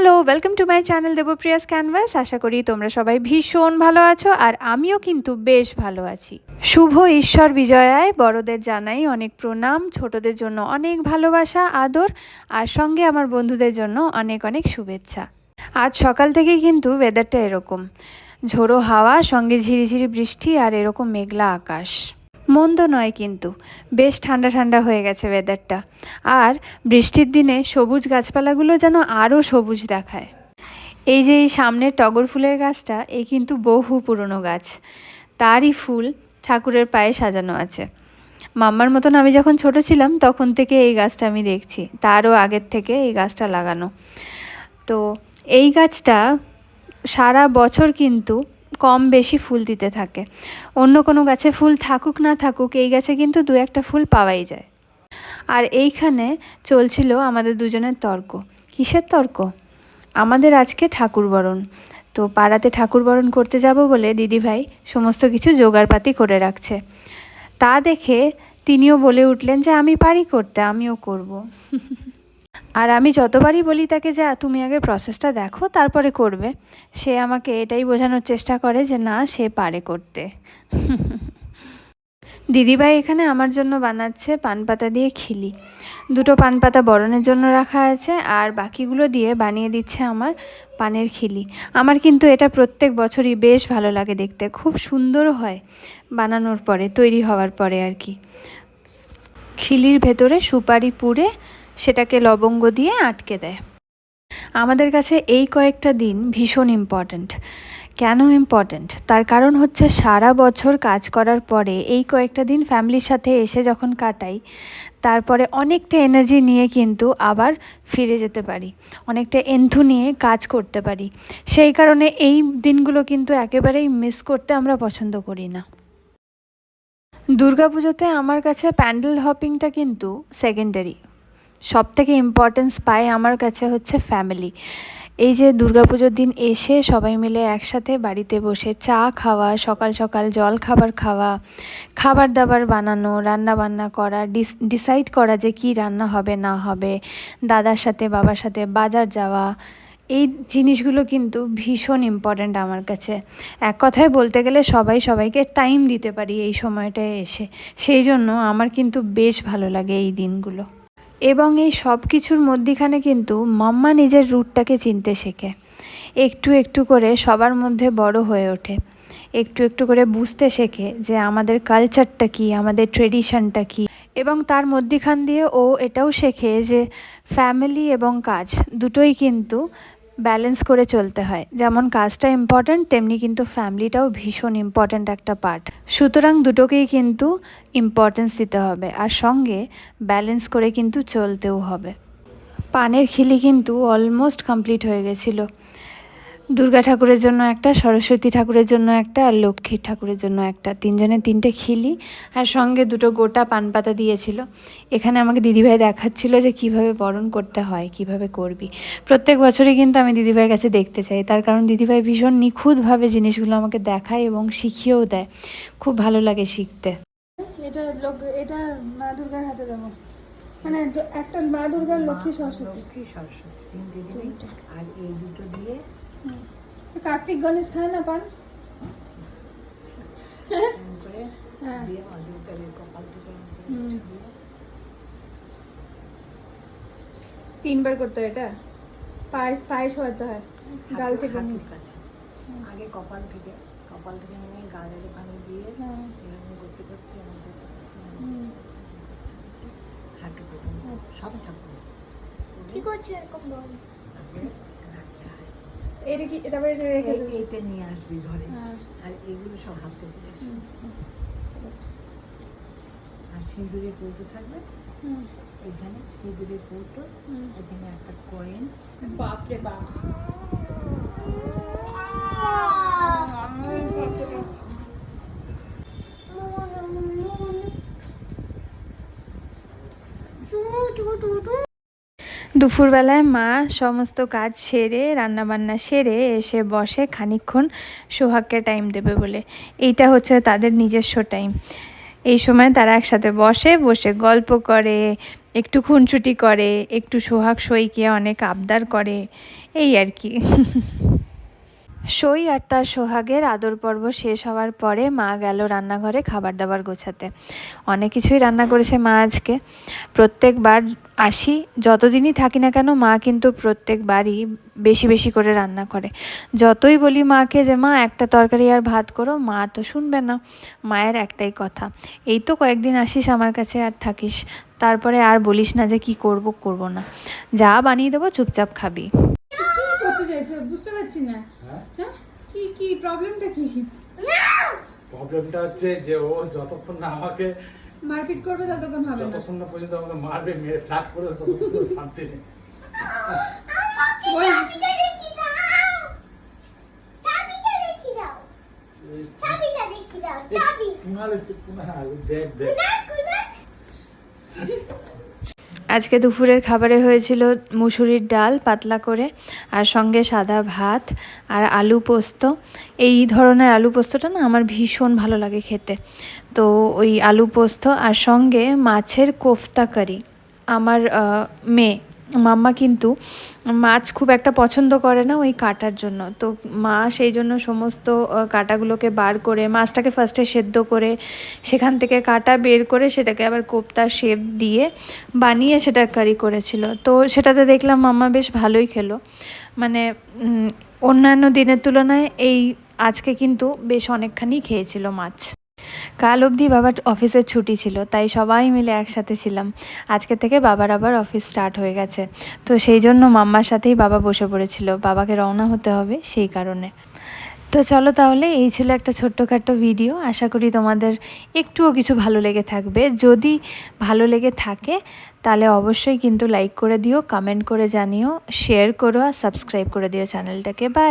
Hello, welcome to my channel Debpriya's canvas. আশা করি তোমরা সবাই ভীষণ ভালো আছো, আর আমিও কিন্তু বেশ ভালো আছি। শুভ ঈশ্বর বিজয়ায় বড়দের জানাই অনেক প্রণাম, ছোটদের জন্য অনেক ভালোবাসা আদর, আর সঙ্গে আমার বন্ধুদের জন্য অনেক অনেক শুভেচ্ছা। আজ সকাল থেকেই কিন্তু ওয়েদারটা এরকম, ঝোড়ো হাওয়া সঙ্গে ঝিরিঝিরি বৃষ্টি আর এরকম মেঘলা আকাশ। মন্দ নয়, কিন্তু বেশ ঠান্ডা ঠান্ডা হয়ে গেছে ওয়েদারটা। আর বৃষ্টির দিনে সবুজ গাছপালাগুলো যেন আরও সবুজ দেখায়। এই যে এই সামনের টগর ফুলের গাছটা, এই কিন্তু বহু পুরনো গাছ, তারই ফুল ঠাকুরের পায়ে সাজানো আছে। মাম্মার মতন আমি যখন ছোট ছিলাম তখন থেকে এই গাছটা আমি দেখছি, তারও আগের থেকে এই গাছটা লাগানো। তো এই গাছটা সারা বছর কিন্তু কম বেশি ফুল দিতে থাকে। অন্য কোনো গাছে ফুল থাকুক না থাকুক, এই গাছে কিন্তু দু একটা ফুল পাওয়াই যায়। আর এইখানে চলছিল আমাদের দুজনের তর্ক। কিসের তর্ক? আমাদের আজকে ঠাকুরবরণ, তো পাড়াতে ঠাকুরবরণ করতে যাব বলে দিদিভাই সমস্ত কিছু জোগাড়পাতি করে রাখছে। তা দেখে তিনিও বলে উঠলেন যে আমি পারি করতে, আমিও করব। আর আমি যতবারই বলি তাকে যে তুমি আগে প্রসেসটা দেখো তারপরে করবে, সে আমাকে এটাই বোঝানোর চেষ্টা করে যে না, সে পারে করতে। দিদিভাই এখানে আমার জন্য বানাচ্ছে পানপাতা দিয়ে খিলি। দুটো পানপাতা বরণের জন্য রাখা আছে, আর বাকিগুলো দিয়ে বানিয়ে দিচ্ছে আমার পানের খিলি। আমার কিন্তু এটা প্রত্যেক বছরই বেশ ভালো লাগে দেখতে, খুব সুন্দরও হয় বানানোর পরে, তৈরি হওয়ার পরে আর কি। খিলির ভেতরে সুপারি পুড়ে সেটাকে লবঙ্গ দিয়ে আটকে দেয়। আমাদের কাছে এই কয়েকটা দিন ভীষণ ইম্পর্ট্যান্ট। কেন ইম্পর্ট্যান্ট? তার কারণ হচ্ছে সারা বছর কাজ করার পরে এই কয়েকটা দিন ফ্যামিলির সাথে এসে যখন কাটাই, তারপরে অনেকটা এনার্জি নিয়ে কিন্তু আবার ফিরে যেতে পারি, অনেকটা এন্থু নিয়ে কাজ করতে পারি। সেই কারণে এই দিনগুলো কিন্তু একেবারেই মিস করতে আমরা পছন্দ করি না। দুর্গাপুজোতে আমার কাছে প্যান্ডেল হপিংটা কিন্তু সেকেন্ডারি। সবথেকে ইম্পর্টেন্স পায় আমার কাছে হচ্ছে ফ্যামিলি। এই যে দুর্গাপুজোর দিন এসে সবাই মিলে একসাথে বাড়িতে বসে চা খাওয়া, সকাল সকাল জল খাবার খাওয়া, খাবার দাবার বানানো, রান্না বান্না করা, ডিসাইড করা যে কি রান্না হবে না হবে, দাদার সাথে বাবার সাথে বাজার যাওয়া, এই জিনিসগুলো কিন্তু ভীষণ ইম্পর্ট্যান্ট আমার কাছে। এক কথায় বলতে গেলে সবাই সবাইকে টাইম দিতে পারি এই সময়টায় এসে, সেই জন্য আমার কিন্তু বেশ ভালো লাগে এই দিনগুলো। এবং এই সব কিছুর মধ্যিখানে কিন্তু মাম্মা নিজের রুটটাকে চিনতে শেখে, একটু একটু করে সবার মধ্যে বড় হয়ে ওঠে, একটু একটু করে বুঝতে শেখে যে আমাদের কালচারটা কী, আমাদের ট্রেডিশনটা কী। এবং তার মধ্যিখান দিয়ে ও এটাও শেখে যে ফ্যামিলি এবং কাজ দুটোই কিন্তু ব্যালেন্স করে চলতে হয়। যেমন কাজটা ইম্পর্ট্যান্ট, তেমনি কিন্তু ফ্যামিলিটাও ভীষণ ইম্পর্ট্যান্ট একটা পার্ট। সুতরাং দুটোকেই কিন্তু ইম্পর্টেন্স দিতে হবে, আর সঙ্গে ব্যালেন্স করে কিন্তু চলতেও হবে। পানের খিলি কিন্তু অলমোস্ট কমপ্লিট হয়ে গেছিলো। দুর্গা ঠাকুরের জন্য একটা, সরস্বতী ঠাকুরের জন্য একটা, আর লক্ষ্মী ঠাকুরের জন্য একটা, তিনজনের তিনটে খিলি, আর সঙ্গে দুটো গোটা পানপাতা দিয়েছিল। এখানে আমাকে দিদিভাই দেখাচ্ছিল যে কিভাবে বরণ করতে হয়, কিভাবে করবি। প্রত্যেক বছরই কিন্তু আমি দিদিভাইয়ের কাছে দেখতে চাই, তার কারণ দিদিভাই ভীষণ নিখুঁতভাবে জিনিসগুলো আমাকে দেখায় এবং শিখিয়েও দেয়। খুব ভালো লাগে শিখতে। এটা মা দুর্গার হাতে দেবো, মানে একটা মা দুর্গার, লক্ষ্মী সরস্বতী, তিন দিদি, আর এই দুটো দিয়ে কার্তিক গণেশ খায় না পান, তিনবার করতে হয় এটা, পায়ে ছোঁয়াতে হয় গাল থেকে নিয়ে, আগে কপাল থেকে নিয়ে গালের পানি দিয়ে এরকম করতে করতে হাঁটু পর্যন্ত সব ঠাকুর কি করছো এরকম বল? এটা কি, তারপরে এটা রেখে দেবো, এইটা নিয়ে আসবি ঘরে, আর এগুলো সব হাতে দিয়ে আসবি। ঠিক আছে। আর সিঁদুরের কৌটো থাকবে এখানে, সিঁদুরের কৌটো, এখানে একটা কয়েন। বাপরে বাপ, দুপুরবেলায় মা সমস্ত কাজ সেরে, রান্নাবান্না সেরে এসে বসে খানিকক্ষণ সোহাগকে টাইম দেবে বলে। এইটা হচ্ছে তাদের নিজস্ব টাইম। এই সময় তারা একসাথে বসে গল্প করে, একটু খুনছুটি করে, একটু সোহাগ সইকে অনেক আবদার করে, এই আর কি। সই আর তার সোহাগের আদর পর্ব শেষ হওয়ার পরে মা গেল রান্নাঘরে খাবার দাবার গোছাতে। অনেক কিছুই রান্না করেছে মা আজকে। প্রত্যেকবার আসি, যতদিনই থাকি না কেন, মা কিন্তু প্রত্যেকবারই বেশি বেশি করে রান্না করে। যতই বলি মাকে যে মা একটা তরকারি আর ভাত করো, মা তো শুনবে না। মায়ের একটাই কথা, এই তো কয়েকদিন আসিস আমার কাছে আর থাকিস, তারপরে আর বলিস না যে কি করব করব না, যা বানিয়ে দেবো চুপচাপ খাবি। কি করতে চাইছো বুঝতে পারছি না। হ্যাঁ কি কি প্রবলেমটা কি? প্রবলেমটা হচ্ছে যে ও যতক্ষণ না আমাকে মারপিট করবে ততক্ষণ হবে না। যতক্ষণ না পর্যন্ত আমাকে মারবে, মেরে ফ্ল্যাট করে ততক্ষণ শান্তি নেই। ওই চাবিটা রেখে দাও। চাবিটা রেখে দাও। চাবিটা রেখে দাও। চাবি। কুনাল এসে কুনাল দেখ দেখ। কুনাল কুনাল। আজকে দুপুরের খাবারে হয়েছিল মুসুরির ডাল পাতলা করে, আর সঙ্গে সাদা ভাত আর আলু পোস্ত। এই ধরনের আলু পোস্তটা না আমার ভীষণ ভালো লাগে খেতে। তো ওই আলু পোস্ত আর সঙ্গে মাছের কোফতা কারি। আমার মেয়ে মাম্মা কিন্তু মাছ খুব একটা পছন্দ করে না ওই কাটার জন্য, তো মা সেই জন্য সমস্ত কাটাগুলোকে বার করে মাছটাকে ফার্স্টে সেদ্ধ করে সেখান থেকে কাটা বের করে সেটাকে আবার কোপ্তার শেপ দিয়ে বানিয়ে সেটা কারি করেছিল। তো সেটাতে দেখলাম মাম্মা বেশ ভালোই খেলো, মানে অন্যান্য দিনের তুলনায় এই আজকে কিন্তু বেশ অনেকখানি খেয়েছিল মাছ। কাল অবধি বাবার অফিসের ছুটি ছিল, তাই সবাই মিলে একসাথে ছিলাম। আজকে থেকে বাবার আবার অফিস স্টার্ট হয়ে গেছে, তো সেই জন্য মাম্মার সাথেই বাবা বসে পড়েছিল, বাবাকে রওনা হতে হবে সেই কারণে। তো চলো তাহলে, এই ছিল একটা ছোট্টখাট্টো ভিডিও। আশা করি তোমাদের একটুও কিছু ভালো লেগে থাকবে। যদি ভালো লেগে থাকে তাহলে অবশ্যই কিন্তু লাইক করে দিও, কমেন্ট করে জানিও, শেয়ার করো আর সাবস্ক্রাইব করে দিও চ্যানেলটাকে। বাই।